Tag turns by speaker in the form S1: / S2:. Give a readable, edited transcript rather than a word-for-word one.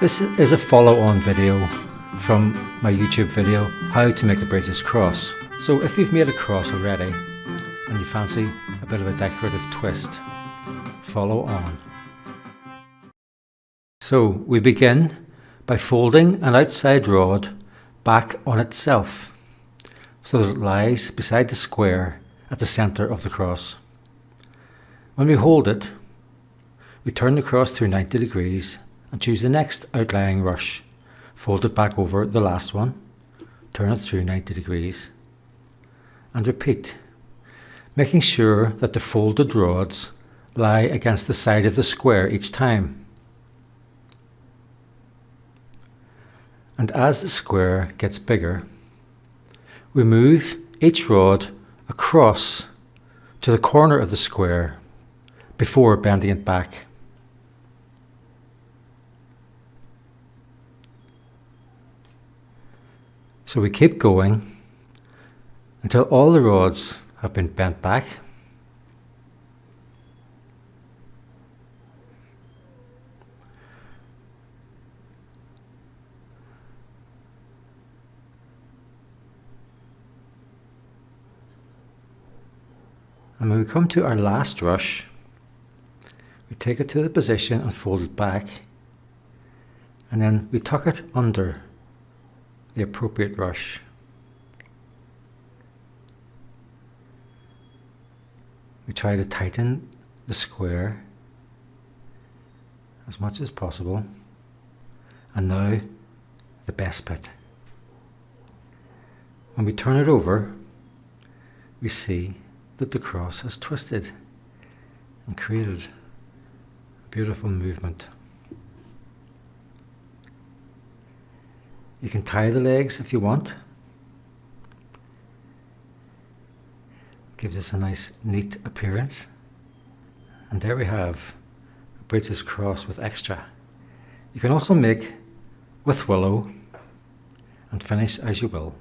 S1: This is a follow-on video from my YouTube video, how to make a Brigid cross. So if you've made a cross already and you fancy a bit of a decorative twist, follow on. So we begin by folding an outside rod back on itself so that it lies beside the square at the centre of the cross. When we hold it, we turn the cross through 90 degrees and choose the next outlying rush. Fold it back over the last one, turn it through 90 degrees, and repeat, making sure that the folded rods lie against the side of the square each time. And as the square gets bigger, we move each rod across to the corner of the square before bending it back. So we keep going until all the rods have been bent back. And when we come to our last rush, we take it to the position and fold it back, and then we tuck it under the appropriate rush. We try to tighten the square as much as possible. And now the best bit. When we turn it over, we see that the cross has twisted and created a beautiful movement. You can tie the legs if you want. Gives us a nice neat appearance. And there we have a Brigid cross with extra. You can also make with willow and finish as you will.